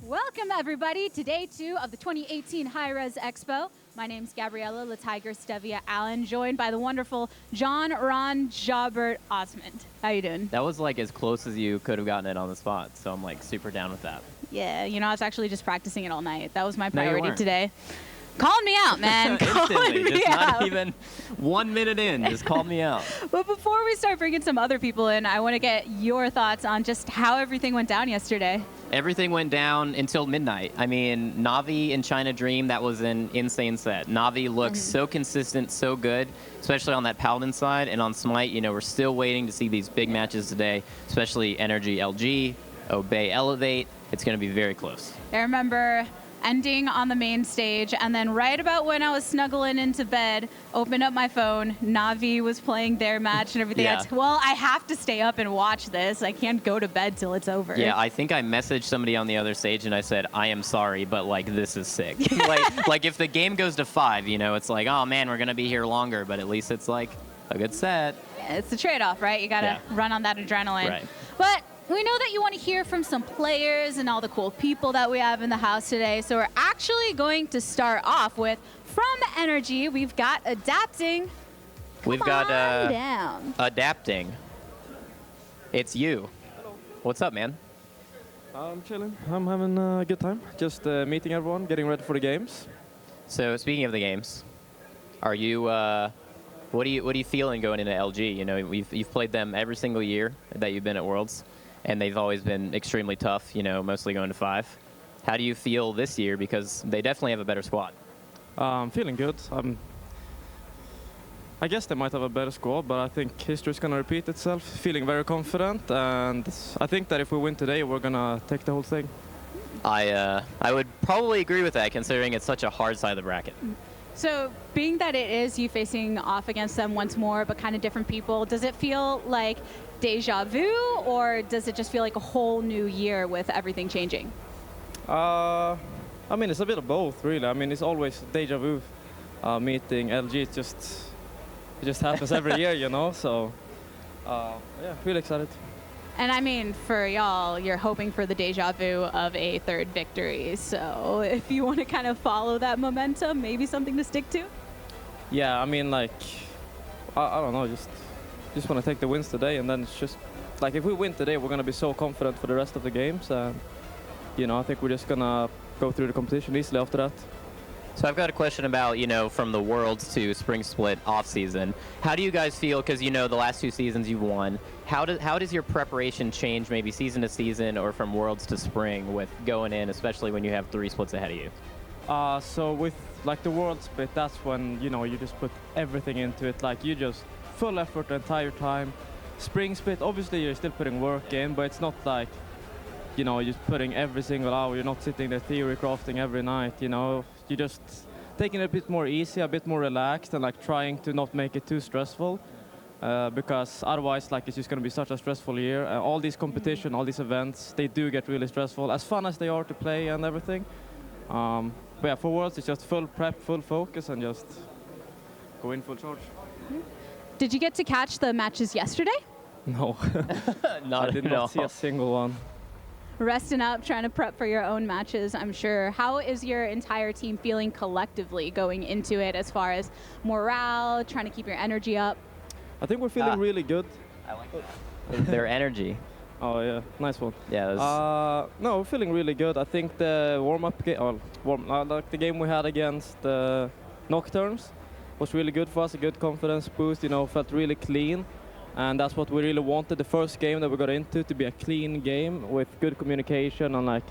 Welcome, everybody, to day 2 of the 2018 hi-rez Expo. My name's Gabriella La Tiger Stevia Allen, joined by the wonderful John Ron Jobert Osmond. How you doing? That was like as close as you could have gotten it on the spot, so I'm like super down with that. Yeah, you know, I was actually just practicing it all night. That was my No, you priority weren't. today. Calling me out, man. Calling me just out. not even 1 minute in, just called me out. But before we start bringing some other people in, I want to get your thoughts on just how everything went down yesterday. Everything went down until midnight. I mean, Na'Vi and China Dream, that was an insane set. Na'Vi looks so consistent, so good, especially on that Paladin side. And on Smite, you know, we're still waiting to see these big matches today, especially Energy LG, Obey Elevate. It's going to be very close. I remember ending on the main stage, and then right about when I was snuggling into bed, opened up my phone, Na'Vi was playing their match and everything. Yeah. Well, I have to stay up and watch this. I can't go to bed till it's over. Yeah, I think I messaged somebody on the other stage and I said, I am sorry, but like this is sick. like if the game goes to 5, you know, it's like, oh man, we're going to be here longer, but at least it's like a good set. Yeah, it's the trade-off, right? You got to run on that adrenaline. Right. But we know that you want to hear from some players and all the cool people that we have in the house today. So we're actually going to start off with, from Energy, we've got Adapting. We've Come got on down. Adapting. It's you. Hello. What's up, man? I'm chilling. I'm having a good time. Just meeting everyone, getting ready for the games. So speaking of the games, are you what are you feeling going into LG? You know, you've played them every single year that you've been at Worlds, and they've always been extremely tough, you know, mostly going to 5. How do you feel this year? Because they definitely have a better squad. I'm feeling good. I guess they might have a better squad, but I think history's going to repeat itself. Feeling very confident, and I think that if we win today, we're going to take the whole thing. I would probably agree with that, considering it's such a hard side of the bracket. So being that it is you facing off against them once more, but kind of different people, does it feel like deja vu, or does it just feel like a whole new year with everything changing? I mean, it's a bit of both, really. I mean, it's always deja vu meeting LG. It just happens every year, you know. So, yeah, really excited. And I mean, for y'all, you're hoping for the deja vu of a 3rd victory. So if you want to kind of follow that momentum, maybe something to stick to? Yeah, I mean, like, I don't know, just want to take the wins today, and then it's just, like, if we win today, we're going to be so confident for the rest of the games, and, you know, I think we're just going to go through the competition easily after that. So I've got a question about, you know, from the Worlds to Spring Split off-season. How do you guys feel, because, you know, the last 2 seasons you've won, how does your preparation change maybe season to season or from Worlds to Spring with going in, especially when you have 3 splits ahead of you? So with, like, the World Split, that's when, you know, you just put everything into it. Like, you just full effort the entire time. Spring Split, obviously you're still putting work in, but it's not like, you know, you're putting every single hour. You're not sitting there theory crafting every night, you know. You're just taking it a bit more easy, a bit more relaxed, and like trying to not make it too stressful, because otherwise, like, it's just going to be such a stressful year. All these competition, all these events, they do get really stressful, as fun as they are to play and everything. But yeah, for Worlds, it's just full prep, full focus, and just go in full charge. Did you get to catch the matches yesterday? No, Not I did at not all. see a single one. Resting up, trying to prep for your own matches, I'm sure. How is your entire team feeling collectively going into it as far as morale, trying to keep your energy up? I think we're feeling really good. I like that. Their energy. Oh yeah, nice one. Yeah. No, we're feeling really good. I think the warm-up game, like the game we had against Nocturnes, was really good for us. A good confidence boost. You know, felt really clean, and that's what we really wanted. The first game that we got into to be a clean game with good communication and like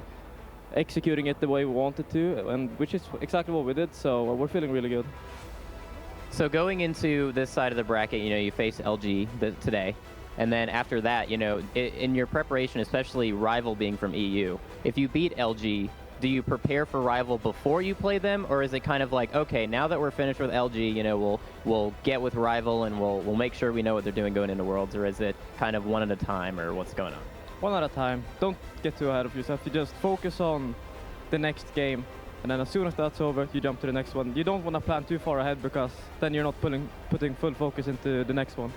executing it the way we wanted to, and which is exactly what we did. So we're feeling really good. So going into this side of the bracket, you know, you face LG today. And then after that, you know, in your preparation, especially Rival being from EU, if you beat LG, do you prepare for Rival before you play them? Or is it kind of like, okay, now that we're finished with LG, you know, we'll get with Rival and we'll make sure we know what they're doing going into Worlds? Or is it kind of one at a time, or what's going on? One at a time. Don't get too ahead of yourself. You just focus on the next game. And then as soon as that's over, you jump to the next one. You don't want to plan too far ahead, because then you're not putting full focus into the next one.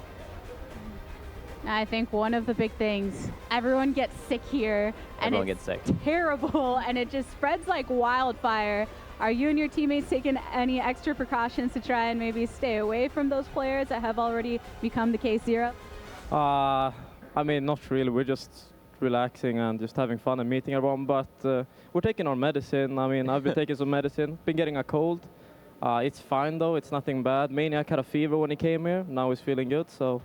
I think one of the big things, everyone gets sick here, and Everyone it's gets sick. terrible, and it just spreads like wildfire. Are you and your teammates taking any extra precautions to try and maybe stay away from those players that have already become the case zero? I mean, not really. We're just relaxing and just having fun and meeting everyone. But we're taking our medicine. I mean, I've been taking some medicine. Been getting a cold. It's fine though. It's nothing bad. Maniac had a fever when he came here. Now he's feeling good. So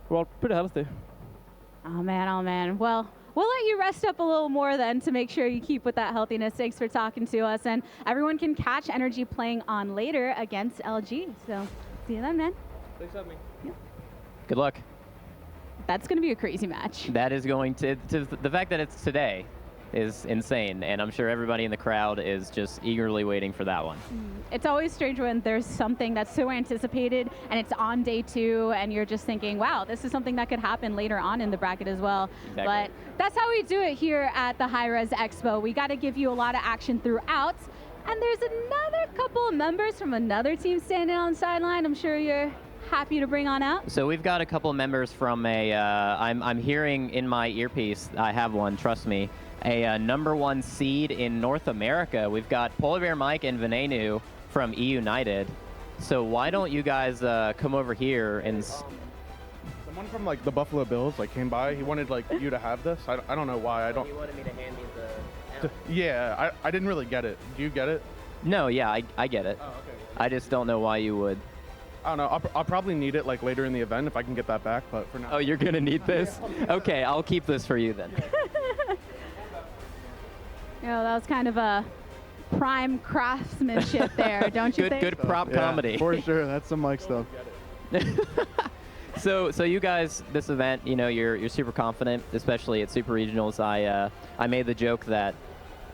we're all pretty healthy. Oh man, oh man. Well, we'll let you rest up a little more then to make sure you keep with that healthiness. Thanks for talking to us. And everyone can catch Energy playing on later against LG. So see you then, man. Thanks for having me. Good luck. That's going to be a crazy match. That is going to the fact that it's today is insane, and I'm sure everybody in the crowd is just eagerly waiting for that one. It's always strange when there's something that's so anticipated and it's on day 2 and you're just thinking, wow, this is something that could happen later on in the bracket as well. Exactly. But that's how we do it here at the hi-rez Expo. We got to give you a lot of action throughout. And there's another couple of members from another team standing on the sideline. I'm sure you're happy to bring on out. So we've got a couple of members from a, I'm hearing in my earpiece, I have one, trust me, a #1 seed in North America. We've got Polar Bear Mike and Venenu from E-United. So why don't you guys come over here and... Someone from like the Buffalo Bills like came by. He wanted like you to have this. I don't know why. I don't. He wanted me to hand me the... Yeah, I didn't really get it. Do you get it? No, yeah, I get it. Oh, okay. I just don't know why you would. I don't know. I'll probably need it like later in the event if I can get that back. But for now. Oh, you're gonna need this? Okay, I'll keep this for you then. You know, that was kind of a prime craftsmanship there, don't you think? Good prop comedy. For sure, that's some Mike stuff. So you guys, this event, you know, you're super confident, especially at Super Regionals. I made the joke that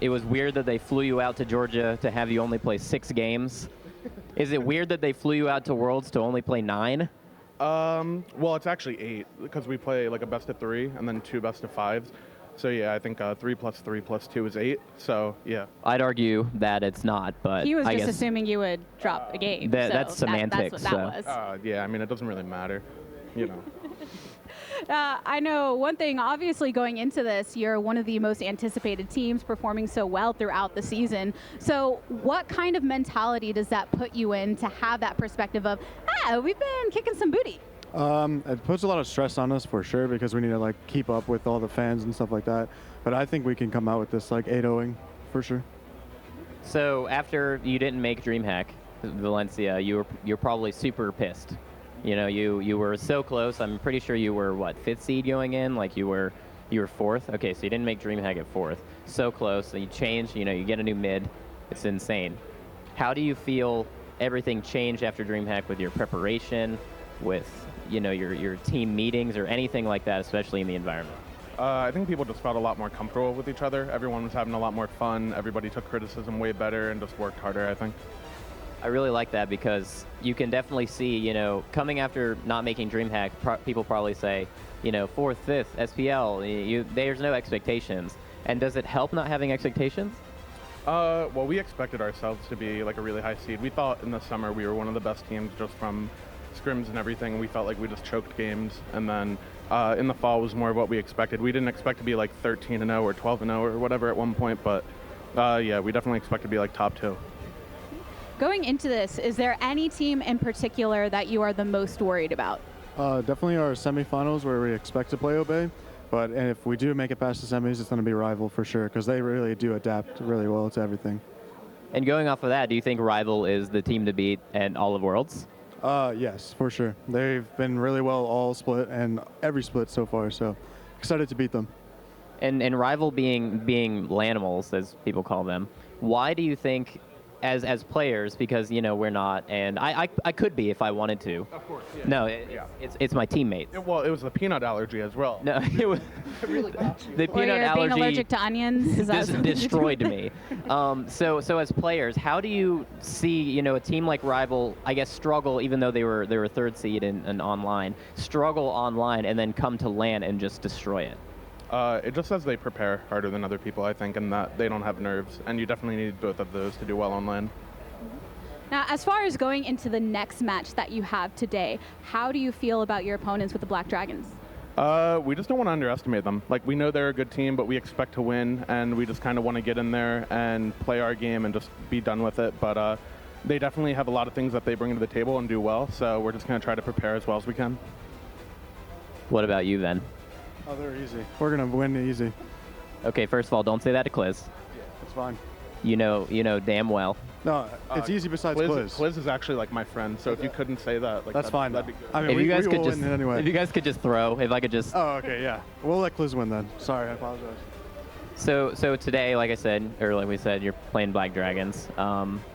it was weird that they flew you out to Georgia to have you only play 6 games. Is it weird that they flew you out to Worlds to only play 9? Well, it's actually 8 because we play like a best of 3 and then 2 best of 5s. So yeah, I think 3 plus 3 plus 2 is 8. So yeah. I'd argue that it's not, but He was I just guess assuming you would drop a game. that's so semantics, That's what that was. Yeah, I mean it doesn't really matter, you know. I know one thing, obviously going into this, you're one of the most anticipated teams performing so well throughout the season. So what kind of mentality does that put you in to have that perspective of, we've been kicking some booty? It puts a lot of stress on us for sure because we need to like keep up with all the fans and stuff like that. But I think we can come out with this like 8-0-ing for sure. So after you didn't make DreamHack Valencia, you're probably super pissed. You know, you were so close. I'm pretty sure you were what, 5th seed going in? Like you were 4th. Okay, so you didn't make DreamHack at 4th. So close. And you change. You know, you get a new mid. It's insane. How do you feel everything changed after DreamHack with your preparation, with your team meetings or anything like that, especially in the environment? I think people just felt a lot more comfortable with each other. Everyone was having a lot more fun. Everybody took criticism way better and just worked harder, I think. I really like that because you can definitely see, you know, coming after not making DreamHack, people probably say, you know, 4th, 5th, SPL, there's no expectations. And does it help not having expectations? Well, we expected ourselves to be like a really high seed. We thought in the summer we were one of the best teams just from scrims and everything. We felt like we just choked games. And then in the fall was more of what we expected. We didn't expect to be like 13-0 or 12-0 or whatever at one point, but yeah, we definitely expect to be like top 2. Going into this, is there any team in particular that you are the most worried about? Definitely our semifinals where we expect to play Obey. But if we do make it past the semis, it's going to be Rival for sure because they really do adapt really well to everything. And going off of that, do you think Rival is the team to beat at all of Worlds? Yes, for sure. They've been really well all split and every split so far, so excited to beat them. And Rival being Lanimals, as people call them, why do you think, as players, because, you know, we're not, and I could be if I wanted to. Of course, yeah. No, it's my teammates. Well, it was the peanut allergy as well. No, it was really got you. the Or peanut you're being allergy allergic to onions? Is that just something destroyed me. So as players, how do you see, you know, a team like Rival, I guess, struggle, even though they were 3rd seed in online, struggle online and then come to LAN and just destroy it? It just says they prepare harder than other people, I think, and that they don't have nerves. And you definitely need both of those to do well on LAN. Now, as far as going into the next match that you have today, how do you feel about your opponents with the Black Dragons? We just don't want to underestimate them. Like, we know they're a good team, but we expect to win, and we just kind of want to get in there and play our game and just be done with it. But they definitely have a lot of things that they bring to the table and do well, so we're just going to try to prepare as well as we can. What about you then? Oh, they're easy. We're going to win easy. Okay, first of all, don't say that to Quiz. It's fine. You know damn well. No, it's easy besides Quiz. Quiz is actually like my friend, so if you couldn't say that, like, that's fine. That'd be good. I mean, If you guys could just, win anyway. if you guys could just throw, if I could just. Oh, okay, yeah. We'll let Quiz win then. Sorry, I apologize. So today, like I said, or like we said, you're playing Black Dragons.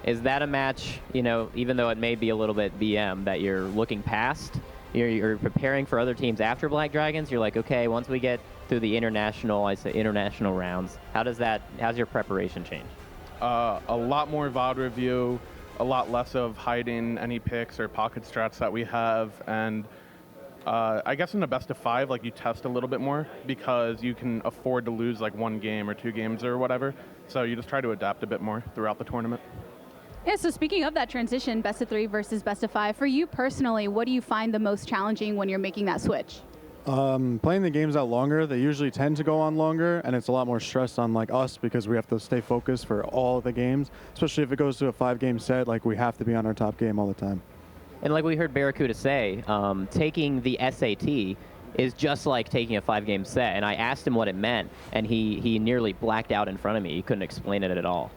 Is that a match, even though it may be a little bit BM, that you're looking past? You're preparing for other teams after Black Dragons? You're like, okay, once we get through the international rounds, how's your preparation change? A lot more VOD review, a lot less of hiding any picks or pocket strats that we have, and I guess in the best of 5, like, you test a little bit more because you can afford to lose like 1 game or 2 games or whatever. So you just try to adapt a bit more throughout the tournament. Yeah, so speaking of that transition, best of 3 versus best of 5, for you personally, what do you find the most challenging when you're making that switch? Playing the games out longer, they usually tend to go on longer, and it's a lot more stress on like us because we have to stay focused for all the games, especially if it goes to a 5-game set. Like, we have to be on our top game all the time. And like we heard Barracuda say, taking the SAT is just like taking a 5-game set. And I asked him what it meant, and he nearly blacked out in front of me. He couldn't explain it at all.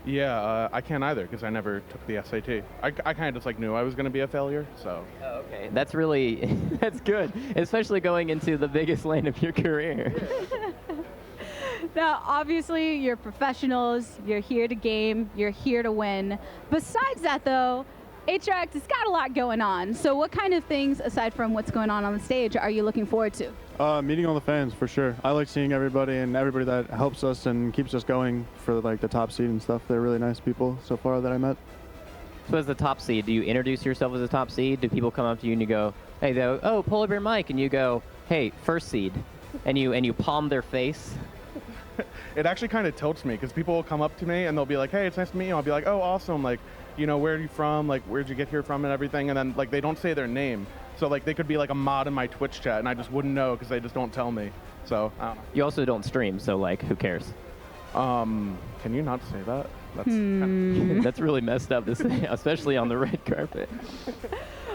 Yeah, I can't either because I never took the SAT. I kind of just like knew I was going to be a failure, so. Oh, okay. That's really, that's good, especially going into the biggest lane of your career. Now, obviously, you're professionals. You're here to game. You're here to win. Besides that, though, HRX has got a lot going on. So what kind of things, aside from what's going on the stage, are you looking forward to? Meeting all the fans, for sure. I like seeing everybody and everybody that helps us and keeps us going for like the top seed and stuff. They're really nice people so far that I met. So as the top seed, do you introduce yourself as a top seed? Do people come up to you and you go, hey, they go, oh, Polar Bear Mike, and you go, hey, first seed, and you palm their face? It actually kind of tilts me because people will come up to me and they'll be like, hey, it's nice to meet you. I'll be like, oh, awesome. Like, where are you from? Like, where'd you get here from and everything? And then, like, they don't say their name. So, like, they could be, like, a mod in my Twitch chat, and I just wouldn't know because they just don't tell me. So, I don't know. You also don't stream, so, like, who cares? Can you not say that? That's That's really messed up to say, especially on the red carpet.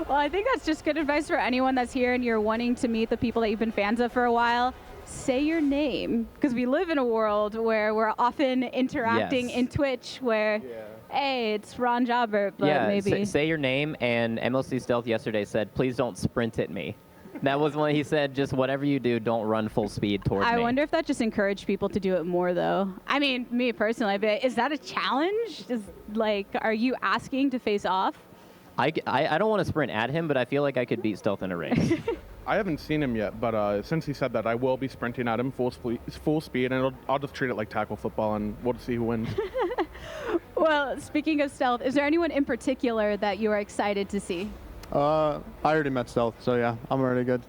Well, I think that's just good advice for anyone that's here and you're wanting to meet the people that you've been fans of for a while. Say your name, because we live in a world where we're often interacting in Twitch where, hey, it's Ron Jobbert, but maybe. Say your name, and MLC Stealth yesterday said, please don't sprint at me. That was when he said, just whatever you do, don't run full speed towards me. I wonder if that just encouraged people to do it more, though. I mean, me personally, but is that a challenge? Are you asking to face off? I don't want to sprint at him, but I feel like I could beat Stealth in a race. I haven't seen him yet, but since he said that, I will be sprinting at him full speed, and I'll just treat it like tackle football, and we'll just see who wins. Well, speaking of Stealth, is there anyone in particular that you are excited to see? I already met Stealth, so yeah, I'm already good.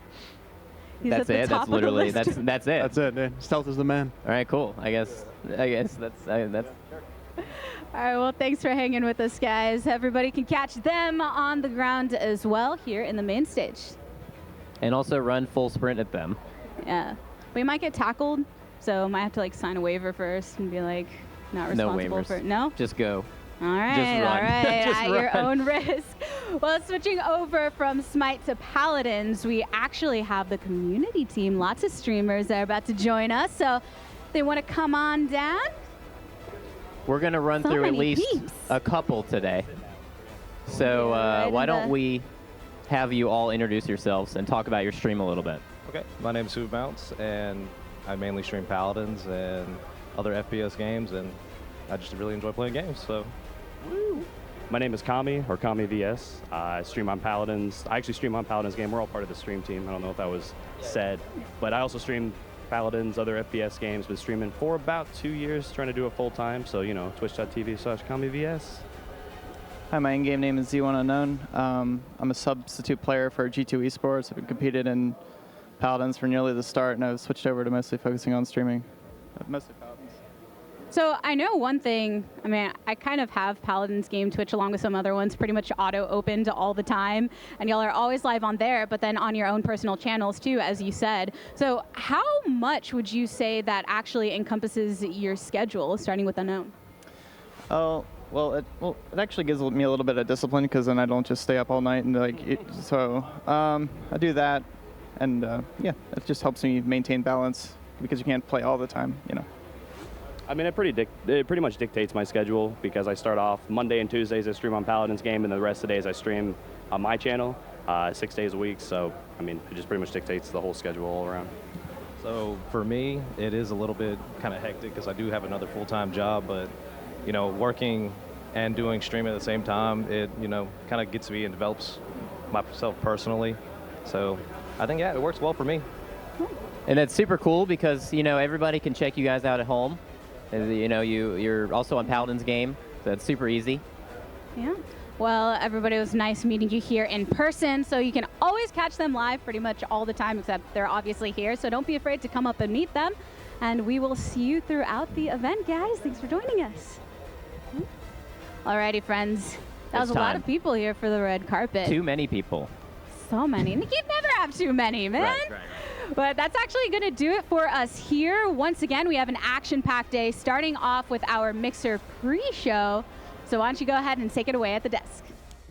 He's That's at the it. top That's literally of the list. that's it. That's it, dude. Stealth is the man. All right, cool. I guess that's. All right, well, thanks for hanging with us, guys. Everybody can catch them on the ground as well here in the main stage. And also run full sprint at them. Yeah. We might get tackled, so might have to, sign a waiver first and be, not No responsible waivers. for it. No? Just go. All right, Just run. all right, Just at your run. own risk. Well, switching over from Smite to Paladins, we actually have the community team. Lots of streamers that are about to join us, so they want to come on down. We're going to run So through at many least peeps. a couple today. So right why in don't the- we have you all introduce yourselves and talk about your stream a little bit. Okay, my name is Sue Bounce, and I mainly stream Paladins and other FPS games, and I just really enjoy playing games, so. Woo. My name is Kami, or Kami VS. I stream on Paladins. I actually stream on Paladins game. We're all part of the stream team. I don't know if that was said, but I also stream Paladins, other FPS games. Been streaming for about 2 years, trying to do it full time. So, twitch.tv/Kami VS. Hi, my in-game name is Z1 Unknown. I'm a substitute player for G2 Esports. I've competed in Paladins for nearly the start, and I've switched over to mostly focusing on streaming. Mostly Paladins. So I know one thing, I mean, I kind of have Paladin's game Twitch along with some other ones pretty much auto-opened all the time, and y'all are always live on there, but then on your own personal channels too, as you said. So how much would you say that actually encompasses your schedule, starting with Unknown? Oh, well, it actually gives me a little bit of discipline because then I don't just stay up all night and I do that, and yeah, it just helps me maintain balance because you can't play all the time, you know. I mean, it pretty much dictates my schedule because I start off Monday and Tuesdays I stream on Paladin's game, and the rest of the days I stream on my channel 6 days a week. So, I mean, it just pretty much dictates the whole schedule all around. So for me, it is a little bit kind of hectic because I do have another full-time job, but you know, working and doing streaming at the same time, it, you know, kind of gets me and develops myself personally. So I think, yeah, it works well for me. And it's super cool because, you know, everybody can check you guys out at home. You know, you're also on Paladin's game, so it's super easy. Yeah. Well, everybody, it was nice meeting you here in person, so you can always catch them live pretty much all the time, except they're obviously here, so don't be afraid to come up and meet them. And we will see you throughout the event, guys. Thanks for joining us. Alrighty, friends. That was a lot of people here for the red carpet. Too many people. So many. You can never have too many, man. Right. But that's actually going to do it for us here. Once again, we have an action-packed day starting off with our Mixer pre-show. So why don't you go ahead and take it away at the desk.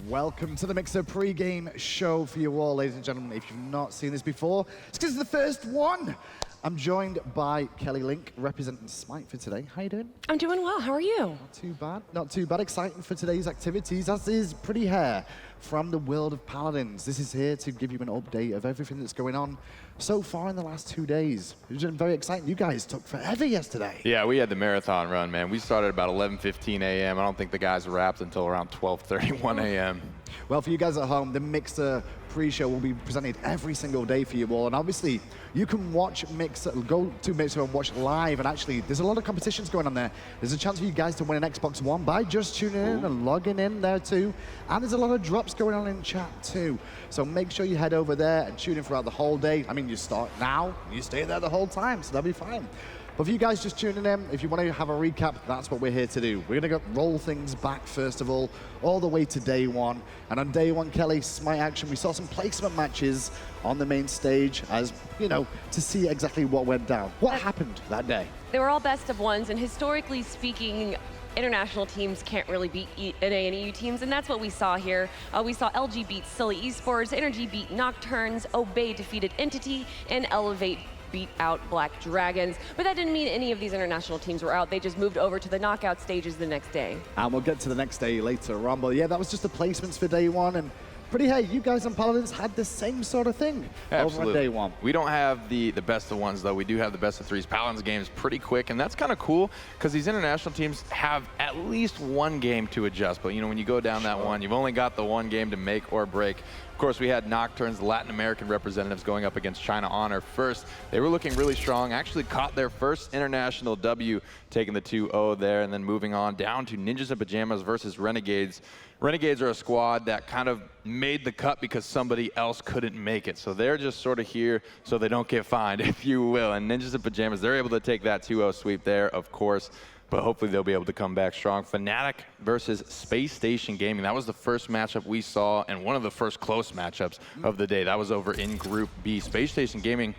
Welcome to the Mixer pre-game show for you all, ladies and gentlemen. If you've not seen this before, it's because it's the first one. I'm joined by Kelly Link, representing Smite for today. How you doing? I'm doing well. How are you? Not too bad. Not too bad. Exciting for today's activities, as is Pretty Hair from the world of Paladins. This is here to give you an update of everything that's going on so far in the last 2 days. It's been very exciting. You guys took forever yesterday. Yeah, we had the marathon run, man. We started about 11:15 a.m. I don't think the guys wrapped until around 12:31 a.m. Well, for you guys at home, the Mixer pre-show will be presented every single day for you all. And obviously, you can watch Mixer, go to Mixer and watch live. And actually, there's a lot of competitions going on there. There's a chance for you guys to win an Xbox One by just tuning in and logging in there too. And there's a lot of drops going on in chat too. So make sure you head over there and tune in throughout the whole day. I mean, you start now, you stay there the whole time, so that'll be fine. But for you guys just tuning in, if you want to have a recap, that's what we're here to do. We're going to roll things back, first of all the way to day one. And on day one, Kelly, Smite Action, we saw some placement matches on the main stage, as, you know, to see exactly what went down. What happened that day? They were all best of ones, and historically speaking, international teams can't really beat NA and EU teams, and that's what we saw here. We saw LG beat Silly Esports, Energy beat Nocturnes, Obey defeated Entity, and Elevate beat out Black Dragons. But that didn't mean any of these international teams were out. They just moved over to the knockout stages the next day. And we'll get to the next day later on. But yeah, that was just the placements for day one. And Pretty Hey, you guys on Paladins had the same sort of thing over on day one. We don't have the best of ones, though. We do have the best of threes. Paladins game is pretty quick, and that's kind of cool because these international teams have at least one game to adjust. But, you know, when you go down that one, you've only got the one game to make or break. Of course, we had Nocturnes, the Latin American representatives, going up against China Honor first. They were looking really strong, actually caught their first international W, taking the 2-0 there, and then moving on down to Ninjas in Pajamas versus Renegades. Renegades are a squad that kind of made the cut because somebody else couldn't make it. So they're just sort of here so they don't get fined, if you will. And Ninjas in Pajamas, they're able to take that 2-0 sweep there, of course. But hopefully they'll be able to come back strong. Fnatic versus Space Station Gaming. That was the first matchup we saw and one of the first close matchups of the day. That was over in Group B. Space Station Gaming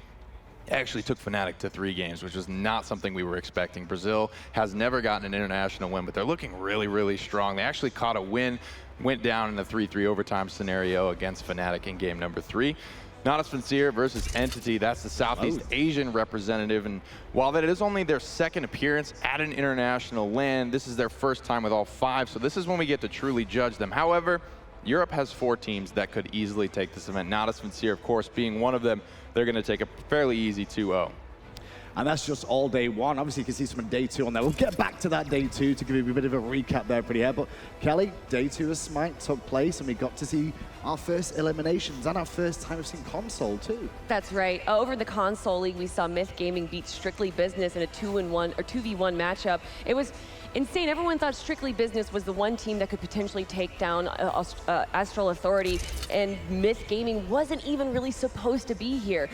actually took Fnatic to 3 games, which was not something we were expecting. Brazil has never gotten an international win, but they're looking really, really strong. They actually caught a win, went down in the 3-3 overtime scenario against Fnatic in game number 3. Not as Sincere versus Entity, that's the Southeast Asian representative, and while that is only their second appearance at an international LAN, this is their first time with all 5, so this is when we get to truly judge them. However, Europe has 4 teams that could easily take this event. Not as Sincere, of course, being one of them. They're going to take a fairly easy 2-0. And that's just all day one. Obviously, you can see some on day 2 on there. We'll get back to that day 2 to give you a bit of a recap there, Pretty Hair. But Kelly, day 2 of Smite took place, and we got to see our first eliminations and our first time we've seen console too. That's right. Over the console league, we saw Myth Gaming beat Strictly Business in a 2-1 or 2v1 matchup. insane. Everyone thought Strictly Business was the one team that could potentially take down Astral Authority, and Myth Gaming wasn't even really supposed to be here.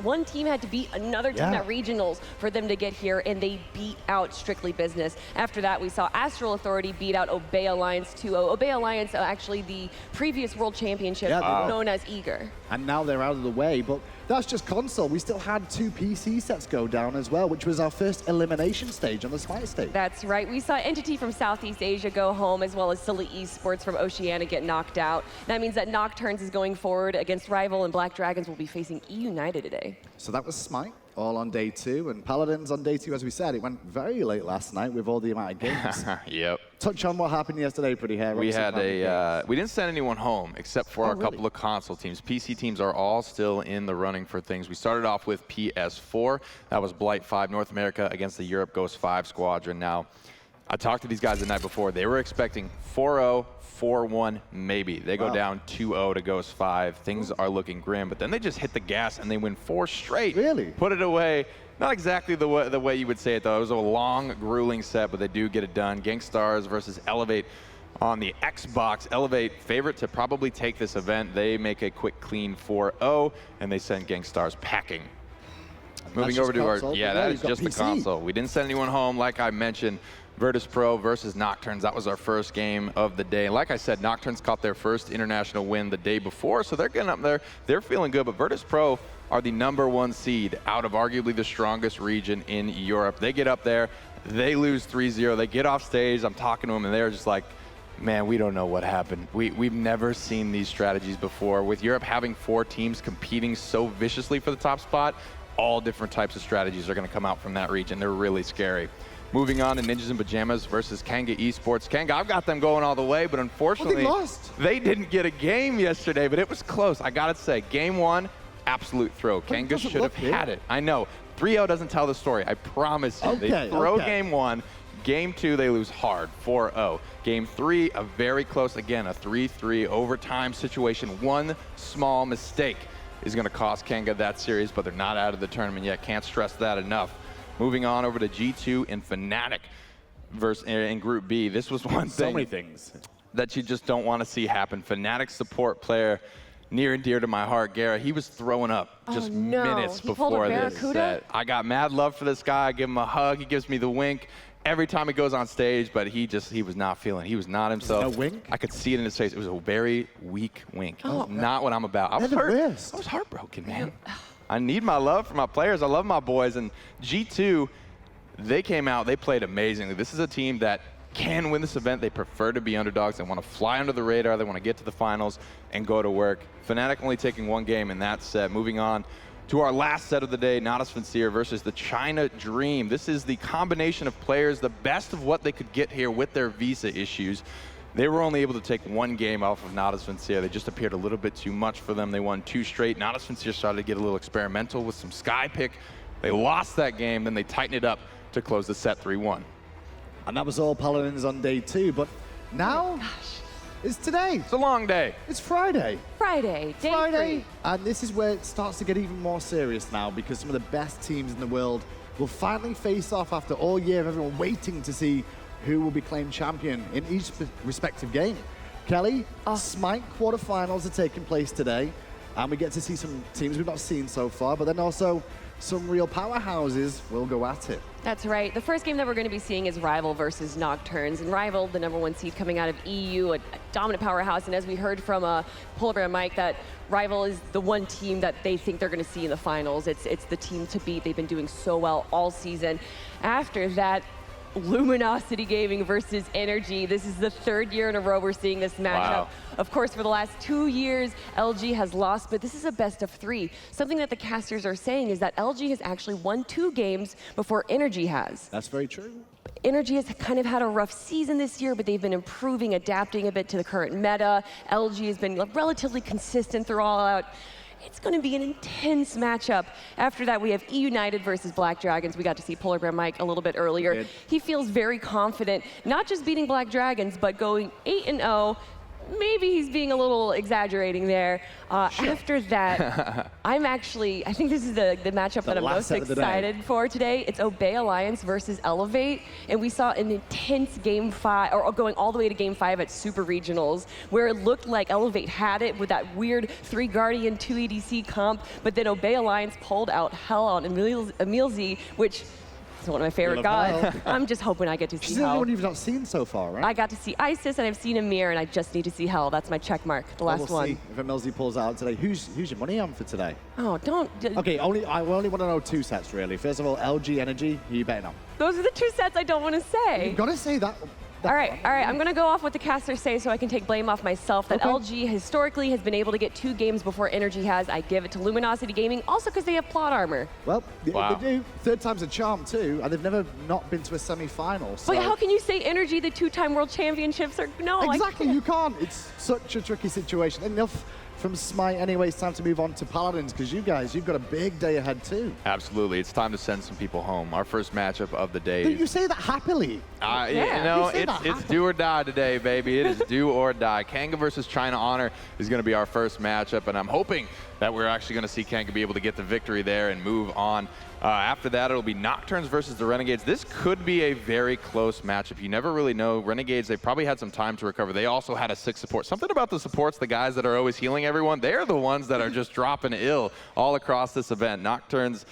One team had to beat another team at regionals for them to get here, and they beat out Strictly Business. After that, we saw Astral Authority beat out Obey Alliance 2-0. Obey Alliance, actually the previous World Championship known as Eager. And now they're out of the way, but that's just console. We still had 2 PC sets go down as well, which was our first elimination stage on the SMITE stage. That's right. We saw Entity from Southeast Asia go home, as well as Silly Esports from Oceania get knocked out. That means that Nocturnes is going forward against Rival, and Black Dragons will be facing E United today. So that was SMITE, all on day 2, and Paladins on day 2, as we said. It went very late last night with all the amount of games. Yep. Touch on what happened yesterday, Pretty Hair. We had we didn't send anyone home except for a couple of console teams. PC teams are all still in the running for things. We started off with PS4. That was Blight 5 North America against the Europe Ghost 5 Squadron. Now, I talked to these guys the night before. They were expecting 4-0, 4-1, maybe. They go down 2-0 to Ghost 5. Things are looking grim, but then they just hit the gas and they win 4 straight. Really? Put it away. Not exactly the way you would say it, though. It was a long, grueling set, but they do get it done. Gangstars versus Elevate on the Xbox. Elevate, favorite to probably take this event. They make a quick, clean 4-0, and they send Gangstars packing. Moving over to console, our, that is just the console. We didn't send anyone home, like I mentioned. Virtus Pro versus Nocturnes, that was our first game of the day. And like I said, Nocturnes caught their first international win the day before, so they're getting up there. They're feeling good, but Virtus Pro are the #1 seed out of arguably the strongest region in Europe. They get up there, they lose 3-0, they get off stage, I'm talking to them, and they're just like, man, we don't know what happened. We've never seen these strategies before. With Europe having 4 teams competing so viciously for the top spot, all different types of strategies are gonna come out from that region. They're really scary. Moving on to Ninjas in Pajamas versus Kanga Esports. Kanga, I've got them going all the way, but unfortunately, they lost. They didn't get a game yesterday, but it was close. I gotta say, game 1, absolute throw. Kanga should have had it. I know. 3-0 doesn't tell the story. I promise you. They throw game 1. Game 2, they lose hard, 4-0. Game 3, a very close, again, a 3-3 overtime situation. One small mistake is going to cost Kanga that series, but they're not out of the tournament yet. Can't stress that enough. Moving on over to G2 and Fnatic in Group B. This was one thing so many things that you just don't want to see happen. Fnatic support player, near and dear to my heart, Gara, he was throwing up just minutes before this set. I got mad love for this guy. I give him a hug. He gives me the wink every time he goes on stage, but he was not feeling it. He was not himself. A wink? I could see it in his face. It was a very weak wink. Not what I'm about. I was hurt. I was heartbroken, man. I need my love for my players. I love my boys. And G2, they came out, they played amazingly. This is a team that can win this event. They prefer to be underdogs. They want to fly under the radar. They want to get to the finals and go to work. Fnatic only taking 1 game in that set. Moving on to our last set of the day, Natus Vincere versus the China Dream. This is the combination of players, the best of what they could get here with their visa issues. They were only able to take 1 game off of Natus Vincere. They just appeared a little bit too much for them. They won 2 straight. Natus Vincere started to get a little experimental with some Sky pick. They lost that game, then they tightened it up to close the set 3-1. And that was all Paladins on day 2, but now it's today. It's a long day. It's Friday. Friday, day 3. And this is where it starts to get even more serious now, because some of the best teams in the world will finally face off after all year of everyone waiting to see who will be claimed champion in each respective game. Kelly, SMITE quarterfinals are taking place today, and we get to see some teams we've not seen so far, but then also some real powerhouses will go at it. That's right. The first game that we're going to be seeing is Rival versus Nocturnes. And Rival, the #1 seed coming out of EU, a dominant powerhouse. And as we heard from Polar Bear Mike, that Rival is the one team that they think they're going to see in the finals. It's the team to beat. They've been doing so well all season. After that, Luminosity Gaming versus Energy. This is the 3rd year in a row we're seeing this matchup. Wow. Of course, for the last 2 years, LG has lost, but this is a best of 3. Something that the casters are saying is that LG has actually won 2 games before Energy has. That's very true. Energy has kind of had a rough season this year, but they've been improving, adapting a bit to the current meta. LG has been relatively consistent throughout. It's going to be an intense matchup. After that, we have E United versus Black Dragons. We got to see Polar Bear Mike a little bit earlier. He feels very confident, not just beating Black Dragons, but going 8-0, maybe he's being a little exaggerating there. After that, I think this is the matchup that I'm most excited for today. It's Obey Alliance versus Elevate, and we saw an intense Game 5, or going all the way to Game 5 at Super Regionals, where it looked like Elevate had it with that weird 3 Guardian, 2 ADC comp, but then Obey Alliance pulled out Hell on Emil Z, which is one of my favorite gods. I'm just hoping I get to see She's the Hell. only one you've not seen so far, right? I got to see Isis, and I've seen Amir, and I just need to see Hell. That's my check mark, the last we'll one. See if Emilzy pulls out today. Who's your money on for today? Oh, don't. Okay, I only want to know 2 sets, really. First of all, LG Energy, who you betting on? Those are the 2 sets I don't want to say. You've got to say that. All right. I'm going to go off what the casters say so I can take blame off myself. That LG historically has been able to get 2 games before Energy has. I give it to Luminosity Gaming, also because they have plot armor. Well, they do. 3rd time's a charm, too, and they've never not been to a semi-final. So. But how can you say Energy, the 2-time World Championships, are... No, exactly, you can't. It's such a tricky situation. Enough from Smite anyway. It's time to move on to Paladins, because you've got a big day ahead, too. Absolutely. It's time to send some people home. Our first matchup of the day. You say that happily. You know, it's do or die today, baby. It is do or die. Kanga versus China Honor is going to be our first matchup, and I'm hoping that we're actually going to see Kanga be able to get the victory there and move on. After that, it'll be Nocturnes versus the Renegades. This could be a very close matchup. You never really know. Renegades, they probably had some time to recover. They also had a 6 support. Something about the supports, the guys that are always healing everyone, they're the ones that are just dropping ill all across this event. Nocturnes,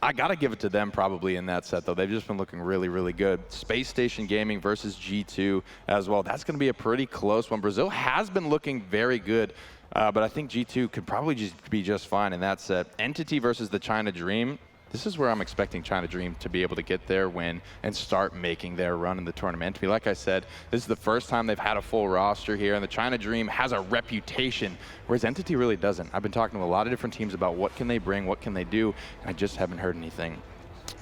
I got to give it to them probably in that set, though. They've just been looking really, really good. Space Station Gaming versus G2 as well. That's going to be a pretty close one. Brazil has been looking very good, but I think G2 could probably just be just fine in that set. Entity versus the China Dream. This is where I'm expecting China Dream to be able to get their win and start making their run in the tournament. Like I said, this is the first time they've had a full roster here, and the China Dream has a reputation, whereas Entity really doesn't. I've been talking to a lot of different teams about what can they bring, what can they do, and I just haven't heard anything.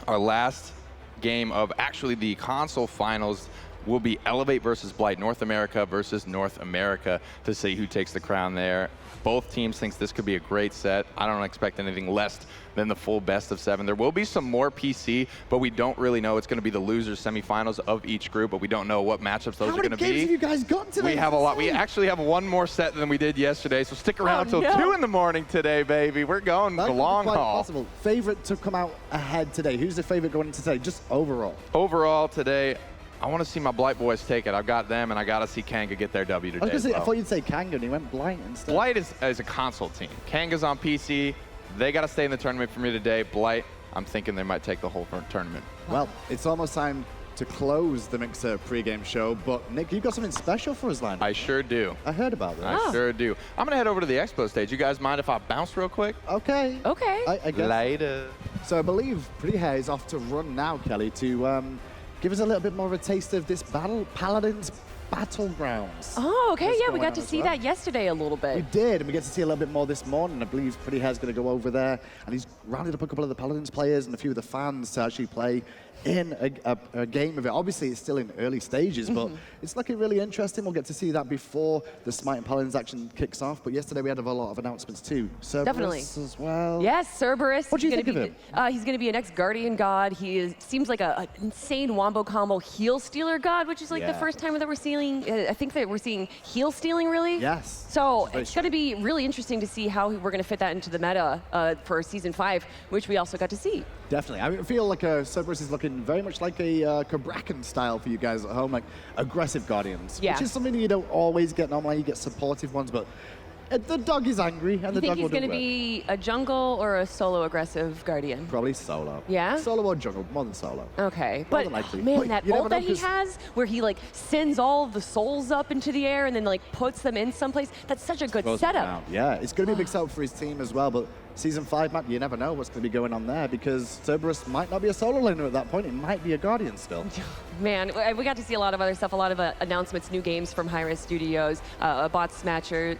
Our last game of actually the console finals will be Elevate versus Blight, North America versus North America, to see who takes the crown there. Both teams think this could be a great set. I don't expect anything less than the full best of 7. There will be some more PC, but we don't really know. It's going to be the losers semifinals of each group, but we don't know what matchups those are going to be. How many games have you guys got today? We have a lot. We actually have one more set than we did yesterday, so stick around until 2 in the morning today, baby. We're going the long haul. Possible. Favorite to come out ahead today? Who's the favorite going into today, just overall? Overall today, I want to see my Blight boys take it. I've got them, and I got to see Kanga get their W today. I thought you'd say Kanga, and he went Blight instead. Blight is a console team. Kanga's on PC. They got to stay in the tournament for me today. Blight, I'm thinking they might take the whole tournament. Well, it's almost time to close the Mixer pregame show, but Nick, you've got something special for us lined up. I sure do. I heard about that. I sure do. I'm going to head over to the expo stage. You guys mind if I bounce real quick? Okay. Okay. I guess. Later. So I believe Pretty Hair is off to run now, Kelly, to give us a little bit more of a taste of this Paladins Battlegrounds. Oh, okay, yeah, we got to see that yesterday a little bit. We did, and we get to see a little bit more this morning. I believe Pretty Hair's going to go over there, and he's rounded up a couple of the Paladins players and a few of the fans to actually play in a game of it. Obviously, it's still in early stages, but it's looking really interesting. We'll get to see that before the Smite and Paladins action kicks off. But yesterday we had a lot of announcements too. Cerberus as well. Yes, Cerberus. What do you think of him? He's going to be an ex-Guardian god. He seems like an insane wombo combo heal stealer god, which is like the first time that we're seeing. I think that we're seeing heal stealing really. Yes. So it's going to be really interesting to see how we're going to fit that into the meta for Season 5, which we also got to see. Definitely. I feel like Cerberus is looking very much like a Cabrakan style for you guys at home, like aggressive Guardians, which is something that you don't always get normally. You get supportive ones, but the dog is angry, and the dog will do You think he's going to be a jungle or a solo aggressive Guardian? Probably solo. Yeah? Solo or jungle, more than solo. Okay. More But, than likely. man, But that you never ult know, that he has, where he, like, sends all of the souls up into the air and then, like, puts them in someplace, that's such a good setup. Yeah, it's going to be a big setup for his team as well, but Season 5, man, you never know what's going to be going on there, because Cerberus might not be a solo laner at that point. It might be a Guardian still. Man, we got to see a lot of other stuff, a lot of announcements, new games from hi-rez Studios, Smashers,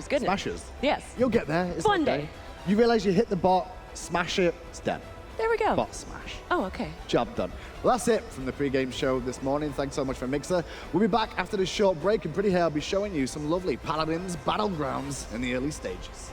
goodness. Smashers? Yes. You'll get there. It's One okay. day. You realize you hit the bot, smash it, it's dead. There we go. Bot smash. Oh, okay. Job done. Well, that's it from the pregame show this morning. Thanks so much for Mixer. We'll be back after this short break, and Pretty Hair will be showing you some lovely Paladins Battlegrounds in the early stages.